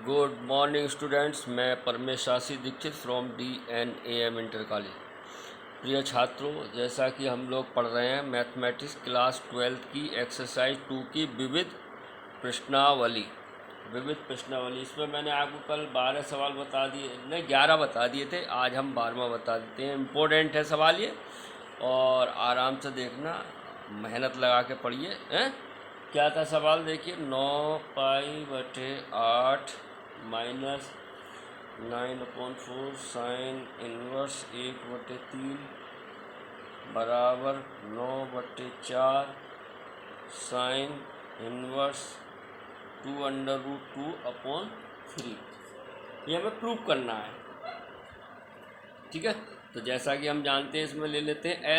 Good morning students. मैं Paramesh Ashi Dikshit from DNAM inter college. प्रिय छात्रों, जैसा कि हम लोग पढ़ रहे हैं मैथमेटिक्स क्लास 12 की एक्सरसाइज 2 की विविध प्रश्नावली। इसमें मैंने आपको कल 12 सवाल बता दिए, नहीं 11 बता दिए थे। आज हम 12वां बता देते हैं। इम्पोर्टेंट है सवाल ये, और आराम से देखना, मेहनत लगा के पढ़िए। क्या था सवाल? देखिए, 9π/8 माइनस 9/4 साइन इनवर्स 1/3 बराबर 9/4 साइन इनवर्स 2√2/3। ये हमें प्रूव करना है, ठीक है। तो जैसा कि हम जानते हैं, इसमें ले लेते हैं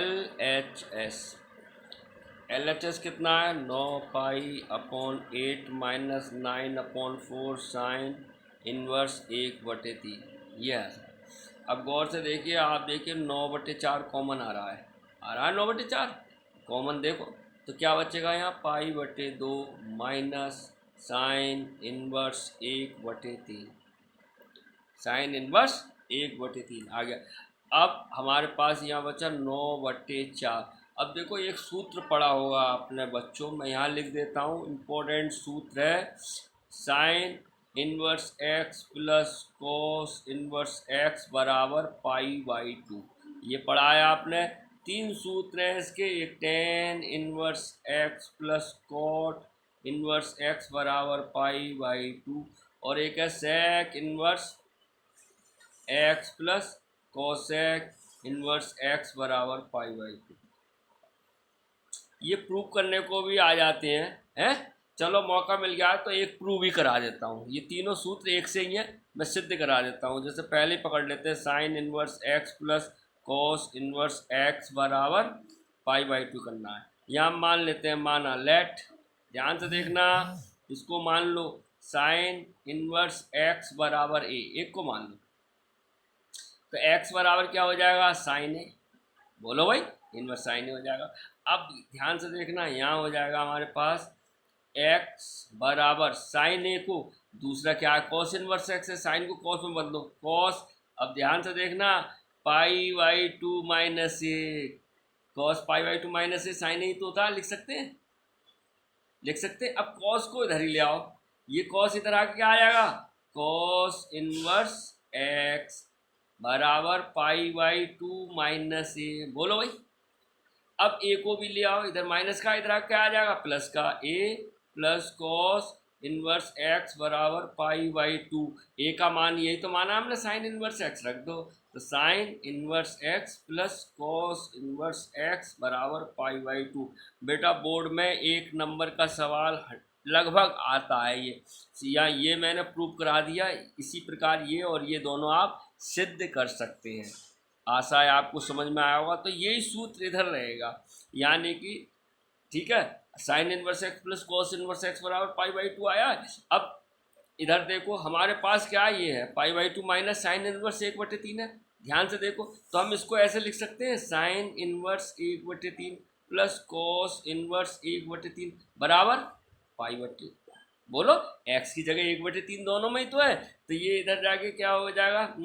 LHS कितना है? 9π/8 माइनस 9/4 साइन इनवर्स 1/3। ये है। अब गौर से देखिए, आप देखिए 9/4 कॉमन आ रहा है 9/4 कॉमन। देखो तो क्या बचेगा यहाँ? π/2 minus sine inverse 1/3। Sine inverse 1/3 आ गया। अब हमारे पास यहाँ बचा 9/4। अब देखो, एक सूत्र पढ़ा होगा आपने बच्चों, मैं यहाँ लिख देता हूँ। इम्पोर्टेंट सूत्र है sine inverse x plus cos inverse x बराबर π/2। ये पढ़ा है आपने। 3 सूत्र हैं इसके, एक tan inverse x plus cot inverse x बराबर π/2, और एक है sec inverse x plus cosec inverse x बराबर π/2। ये प्रूव करने को भी आ जाते हैं। चलो, मौका मिल गया तो एक प्रूव ही करा देता हूँ। ये तीनों सूत्र एक से ही हैं, मैं सिद्ध करा देता हूँ। जैसे पहले ही पकड़ लेते हैं, sine inverse x plus cos inverse x बराबर π/2 करना है। यहाँ मान लेते हैं, माना लेट, ध्यान से देखना, इसको मान लो साइन इनवर्स x बराबर a, एक को मान लो। तो x बराबर क्या हो जाएगा? साइन ए। बोलो भाई, इनवर्स साइन ए हो जाएगा। अब ध्यान से देखना, यहाँ हो जाएगा हमारे पास x बराबर साइन ए को, दूसरा क्या है? कॉस इनवर्स x है, साइन को कॉस में बदलो, कॉस। अब ध्यान से देखना, π/2 माइनस ए, कॉस π/2 माइनस ए, साइन ए तो होता है, लिख सकते हैं। अब कॉस को इधर ही ले आओ, ये कॉस इधर आके क्या आ जाएगा? कॉस इनवर्स x बराबर π/2 माइनस ए। बोलो भाई। अब ए को भी ले आओ, इधर माइनस का, इधर क्या आ जाएगा? प्लस का, ए प्लस कॉस इनवर्स x बराबर π/2। ए का मान यही तो माना हमने, साइन इनवर्स x रख दो। तो sine inverse x plus cos inverse x बराबर π/2। बेटा, बोर्ड में 1 नंबर का सवाल लगभग आता है ये, या ये मैंने प्रूव करा दिया। इसी प्रकार ये और ये दोनों आप सिद्ध कर सकते हैं। आशा है आपको समझ में आया होगा। तो यही सूत्र इधर रहेगा, यानी कि ठीक है, sine inverse x plus cos inverse x बराबर π/2 आया है। अब इधर देखो, हमारे पास क्या ये है? π/2 माइनस साइन इनवर्स 1/3 है। ध्यान से देखो, तो हम इसको ऐसे लिख सकते हैं, sign inverse 1/3 plus cos inverse 1/3 बराबर π/2। बोलो, x की जगह 1/3 दोनों में ही तो है, तो ये इधर जाके क्या हो जाएगा?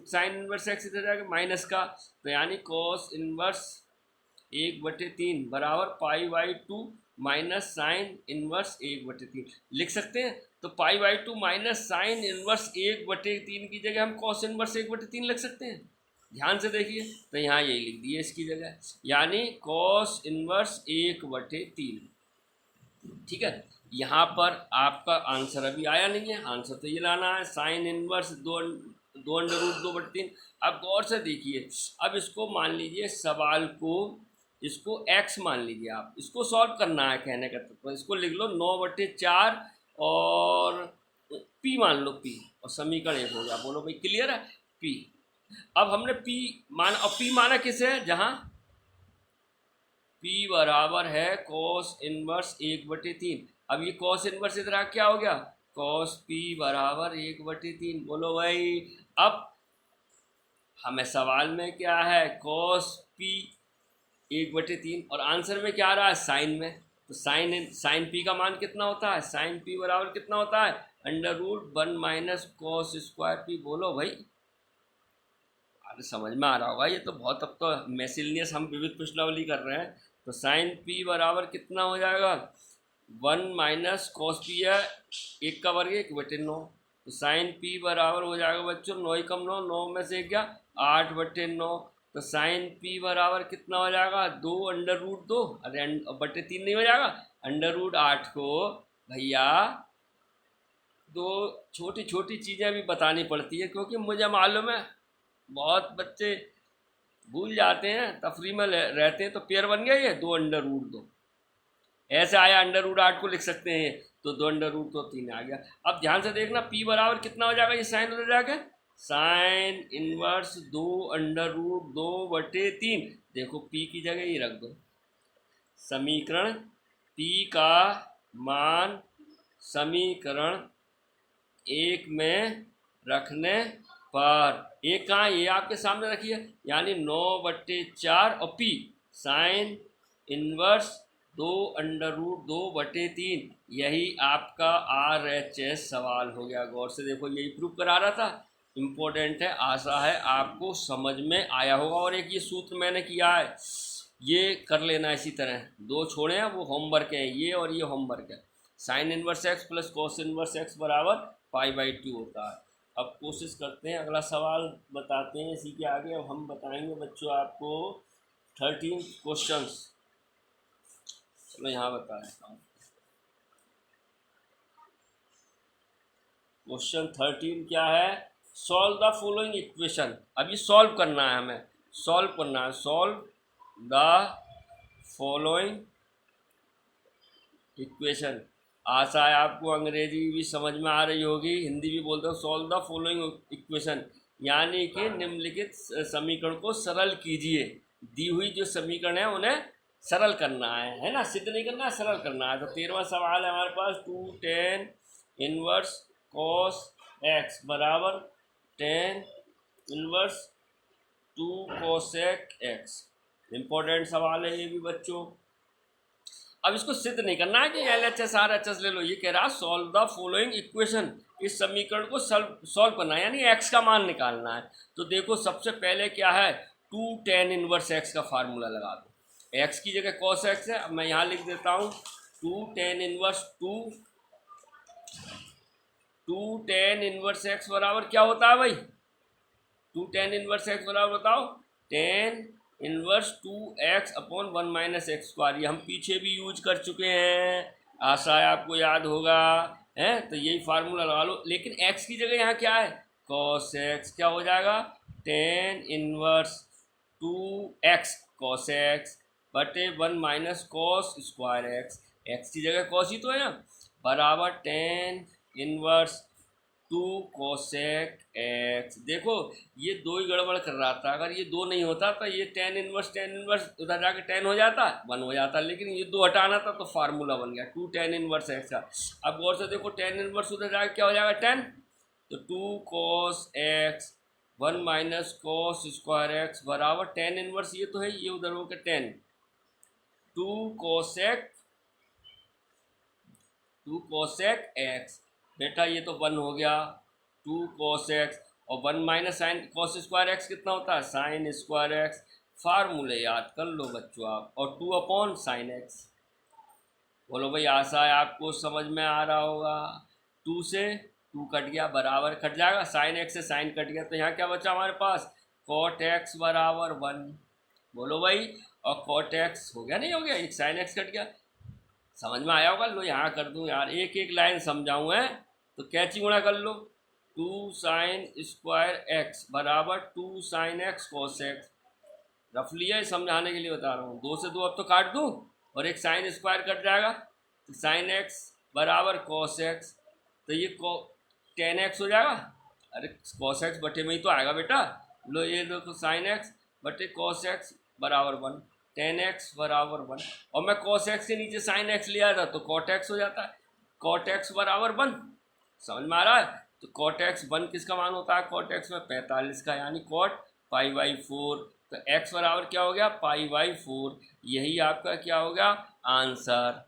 साइन इनवर्स x इधर जाके माइनस का, तो यानी कॉस इनवर्स 1/3 बराबर π/2 माइनस साइन इनवर्स 1/3 लिख सकते हैं। तो π/2 माइनस साइन इनवर्स 1/3 की जगह हम कॉस इनवर्स 1/3 लिख सकते हैं। ध्यान से देखिए, तो यहाँ यही लिख दिए इसकी जगह, यानी कॉस इनवर्स 1/3। ठीक है, यहाँ पर आपका आंसर अभी आया नहीं है। आंसर तो ये लाना है, साइन इनवर्स 2√2/3। अब गौर से देखिए, अब इसको मान लीजिए, सवाल को इसको x मान लीजिए, आप इसको सॉल्व करना है, कहने का तो इसको लिख लो 9/4 और p मान लो, p, और समीकरण 1 हो गया। बोलो भाई, क्लियर है? p। अब हमने p माना, और p माना किसे है? जहाँ p बराबर है कॉस इनवर्स 1/3। अब ये कॉस इनवर्स इधर क्या हो गया? कॉस p बराबर 1/3। बोलो भाई। अब हमें सवाल में क्या है? कॉस p 1/3, और आंसर में क्या आ रहा है? साइन में। तो साइन पी का मान कितना होता है? साइन पी बराबर कितना होता है? Under root 1 minus cos square P. बोलो भाई, अरे समझ में आ रहा होगा, ये तो बहुत, अब तो मेसिलियस हम विविध प्रश्नावली कर रहे हैं। तो साइन पी बराबर कितना हो जाएगा, 1 माइनस कॉस पी है, 1 का वर्ग 1/9। तो साइन पी बराबर हो जाएगा बच्चों 9 कम 9, 9 में से क्या 8/9। तो साइन पी बराबर कितना हो जाएगा, 2 अंडर रूट 2, अरे बटे 3 नहीं हो जाएगा, अंडर रूट 8 को भैया दो छोटी छोटी चीज़ें भी बतानी पड़ती है, क्योंकि मुझे मालूम है बहुत बच्चे भूल जाते हैं, तफरी में रहते हैं। तो पेयर बन गया ये 2 अंडर रूट 2, ऐसे आया अंडर रूट 8 को लिख सकते हैं, तो 2 अंडर रूट 2 3 आ गया। अब ध्यान से देखना पी बराबर कितना हो जाएगा, ये साइन उधर जाके साइन इनवर्स 2 अंडर रूट 2/3। देखो पी की जगह ही रख दो, समीकरण पी का मान समीकरण 1 में रखने पर, एक कहाँ, ये आपके सामने रखिए, यानी 9/4 और P sine inverse 2 under root 2/3, यही आपका RHS सवाल हो गया। गौर से देखो, यही प्रूव करा रहा था, इम्पोर्टेंट है, आशा है आपको समझ में आया होगा। और एक ये सूत्र मैंने किया है, ये कर लेना इसी तरह, 2 छोड़े हैं वो होमवर्क है, ये और ये होमवर्क है। Sine inverse x plus cos inverse x बराबर π/2 होता है। अब कोशिश करते हैं, अगला सवाल बताते हैं इसी के आगे। अब हम बताएंगे बच्चों आपको 13 क्वेश्चंस। चलो यहाँ बता देता हूँ, क्वेश्चन 13 क्या है, सॉल्व द फॉलोइंग इक्वेशन। अब ये सॉल्व करना है, हमें सॉल्व करना है, सॉल्व द फॉलोइंग इक्वेशन। आशा है आपको अंग्रेजी भी समझ में आ रही होगी, हिंदी भी बोलते हो। सॉल्व द फॉलोइंग इक्वेशन यानी कि निम्नलिखित समीकरण को सरल कीजिए। दी हुई जो समीकरण है उन्हें सरल करना है ना, सिद्ध नहीं करना है, सरल करना है। तो 13वां सवाल है हमारे पास, 2 tan इनवर्स कॉस एक्स बराबर tan inverse 2 cosec x. Important सवाल है ये भी बच्चों। अब इसको सिद्ध नहीं करना है कि LHS RHS ले लो, ये कह रहा है सॉल्व द फॉलोइंग इक्वेशन, इस समीकरण को सॉल्व करना है, यानी x का मान निकालना है। तो देखो सबसे पहले क्या है, 2 tan इनवर्स x का फार्मूला लगा दो, x की जगह cos x है। अब मैं यहाँ लिख देता हूँ 2 tan inverse 2 tan inverse x बराबर क्या होता है भाई, 2 tan इनवर्स x बराबर बताओ, tan inverse 2x upon 1 minus x square. ये हम पीछे भी यूज कर चुके हैं, आशा है आपको याद होगा, है तो यही फार्मूला लगा लो। लेकिन x की जगह यहाँ क्या है, cos x, क्या हो जाएगा tan inverse 2x cos x बटे 1 माइनस कॉस स्क्वायर x की जगह cos ही तो है ना, बराबर tan इनवर्स 2 कोसेक एक्स। देखो ये 2 ही गड़बड़ कर रहा था, अगर ये 2 नहीं होता तो ये tan इनवर्स उधर जाके tan हो जाता, 1 हो जाता, लेकिन ये 2 हटाना था तो फार्मूला बन गया 2 tan इनवर्स एक्स का। अब गौर से देखो tan इनवर्स उधर जाके क्या हो जाएगा tan, तो 2 cos x 1 minus cos square x बराबर tan इनवर्स, ये तो है, ये उधर हो गया tan 2 कोसेक एक्स। बेटा ये तो 1 हो गया 2 cos x, और 1 minus sine cos square x कितना होता है साइन स्क्वायर एक्स। फार्मूले याद कर लो बच्चों आप, और 2 अपॉन साइन एक्स। बोलो भाई, आशा है आपको समझ में आ रहा होगा। 2 से 2 कट गया, बराबर कट जाएगा, साइन एक्स से साइन कट गया, तो यहाँ क्या बचा हमारे पास cot x बराबर 1। बोलो भाई, और cot x हो गया नहीं हो गया, एक साइन एक्स कट गया, समझ में आया होगा। लो यहाँ कर दूँ यार, एक एक लाइन समझाऊँ है तो कैची गुणा कर लो, 2 साइन स्क्वायर एक्स बराबर 2 साइन एक्स कॉस एक्स। रफली है, समझाने के लिए बता रहा हूँ। 2 से 2 अब तो काट दूँ और एक साइन स्क्वायर कट जाएगा, तो साइन एक्स बराबर कॉस एक्स, तो ये tan एक्स हो जाएगा। अरे कॉस एक्स बटे में ही तो आएगा बेटा। लो ये देखो साइन एक्स बटे कॉस एक्स बराबर 1, tan एक्स बराबर 1, और मैं cos x के नीचे sin x ले आता तो cot x हो जाता है, cot x बराबर 1। समझ में आ रहा है। तो cot x 1 किसका मान होता है, cot x में 45 का, यानी cot π/4। तो x बराबर क्या हो गया π/4, यही आपका क्या हो गया आंसर।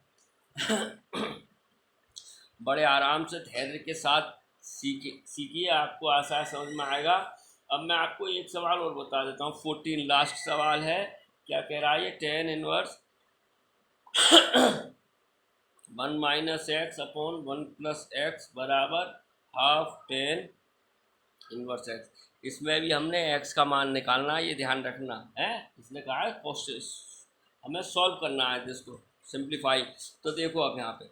बड़े आराम से धैर्य के साथ सीखिए, आपको आसान समझ में आएगा। अब मैं आपको एक सवाल और बता देता हूँ, 14 लास्ट सवाल है। क्या कह रहा है ये, tan inverse 1 minus x upon 1 plus x बराबर हाफ tan इनवर्स एक्स। इसमें भी हमने x का मान निकालना है, ये ध्यान रखना है। इसने कहा है कोशिश हमें सॉल्व करना है जिसको सिंप्लीफाई। तो देखो अब यहाँ पे,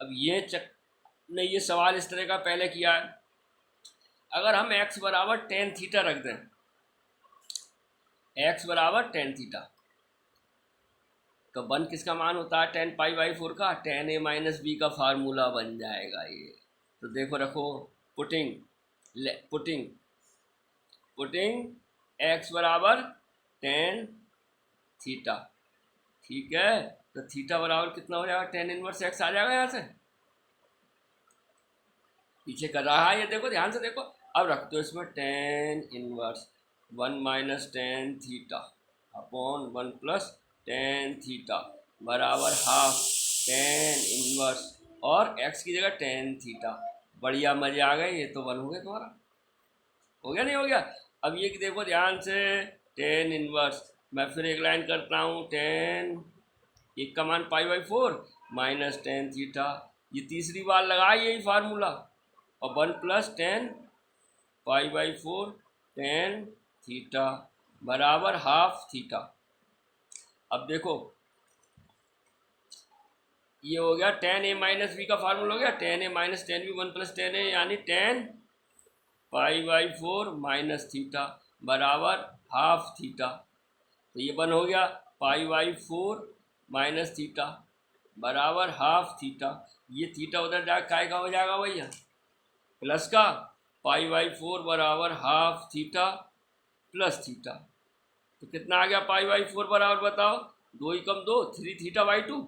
अब ये सवाल इस तरह का पहले किया है। अगर हम x बराबर tan थीटा रख दें, x बराबर tan थीटा, तो 1 किसका मान होता है, tan π/4 का, tan a माइनस बी का फार्मूला बन जाएगा ये। तो देखो रखो, पुटिंग x बराबर tan थीटा, ठीक है। तो थीटा बराबर कितना हो जाएगा, tan इनवर्स x आ जाएगा। यहाँ से पीछे कर रहा है ये, देखो ध्यान से देखो। अब रख दो इसमें tan inverse 1 minus tan theta upon 1 plus tan theta बराबर हाफ tan इनवर्स, और x की जगह tan थीटा। बढ़िया, मजे आ गए। ये तो 1 हो गया तुम्हारा, हो गया नहीं हो गया। अब ये देखो ध्यान से, tan इनवर्स, मैं फिर एक लाइन करता हूँ, tan एक का मान π/4 माइनस tan थीटा, ये तीसरी बार लगा यही फार्मूला, और 1 प्लस tan π/4 tan थीटा बराबर हाफ थीटा। अब देखो ये हो गया tan a माइनस बी का फार्मूला हो गया, tan a minus tan b 1 plus tan a, यानी tan π/4 माइनस थीटा बराबर हाफ थीटा। तो ये 1 हो गया, π/4 माइनस थीटा बराबर हाफ थीटा। ये थीटा उधर जा काय का हो जाएगा भैया, प्लस का, π/4 बराबर हाफ थीटा प्लस थीटा। तो कितना आ गया π/4 बराबर, बताओ, 2 ही कम 2, 3 थीटा/2।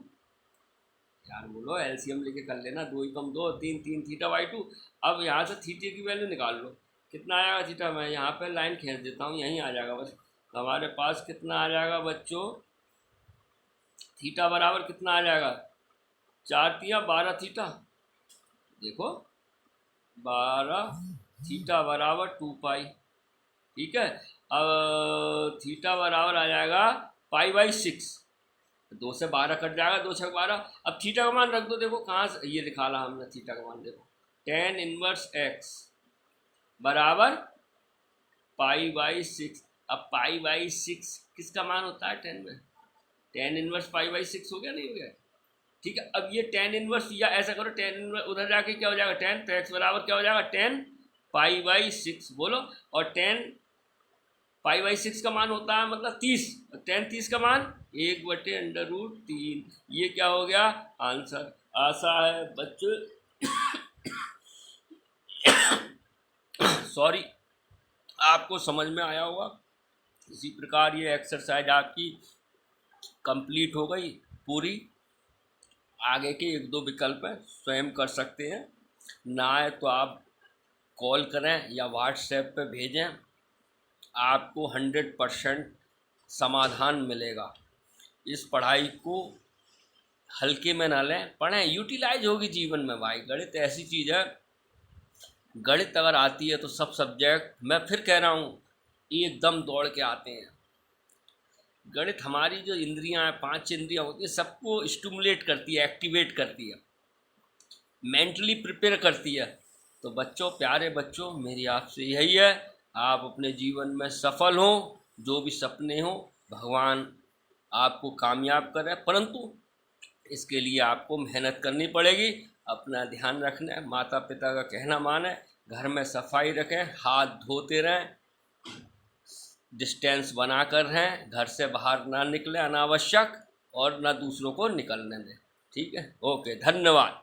यार बोलो, एलसीएम लेके कर लेना, 2 ही कम 2, 3 3 थीटा/2। अब यहाँ से थीटे की वैल्यू निकाल लो, कितना आएगा थीटा। मैं यहाँ पे लाइन खींच देता हूँ, यहीं आ जाएगा बस। हमारे पास कितना आ जाएगा बच्चों, थीटा बराबर कितना आ जाएगा, 4 तिया 12 थीटा। देखो 12 थीटा बराबर 2π, ठीक है। अब थीटा बराबर आ जाएगा π/6, 2 से 12 कट जाएगा, 2 6 12। अब थीटा का मान रख दो, देखो कहाँ से ये निकाला हमने थीटा का मान, देखो tan इनवर्स x बराबर π/6। अब π/6 किसका मान होता है tan में, tan इनवर्स π/6 हो गया नहीं हो गया, ठीक है। अब ये tan इनवर्स, या ऐसा करो tan इनवर्स उधर जाके क्या हो जाएगा tan, तो x बराबर क्या हो जाएगा tan π/6 बोलो, और tan π/6 का मान होता है मतलब 30, tan 30 का मान 1/√3। ये क्या हो गया आंसर। आशा है बच्चों सॉरी आपको समझ में आया होगा। इसी प्रकार ये एक्सरसाइज आपकी कंप्लीट हो गई पूरी। आगे के 1-2 विकल्प हैं, स्वयं कर सकते हैं, ना आए तो आप कॉल करें या व्हाट्सएप पे भेजें, आपको 100% समाधान मिलेगा। इस पढ़ाई को हल्के में ना लें, पढ़ें, यूटिलाइज होगी जीवन में भाई। गणित ऐसी चीज़ है, गणित अगर आती है तो सब सब्जेक्ट, मैं फिर कह रहा हूँ, एकदम दौड़ के आते हैं। गणित हमारी जो इंद्रियां हैं, 5 इंद्रियां होती है, सबको स्टिमुलेट करती है, एक्टिवेट करती है, मेंटली प्रिपेयर करती है। तो बच्चों, प्यारे बच्चों, मेरी आपसे यही है, आप अपने जीवन में सफल हो, जो भी सपने हो भगवान आपको कामयाब करे, परंतु इसके लिए आपको मेहनत करनी पड़ेगी। अपना ध्यान रखना है, माता पिता का कहना माने, घर में सफाई रखें, हाथ धोते रहें, डिस्टेंस बना कर रहें, घर से बाहर ना निकलें अनावश्यक, और ना दूसरों को निकलने दें, ठीक है। ओके, धन्यवाद।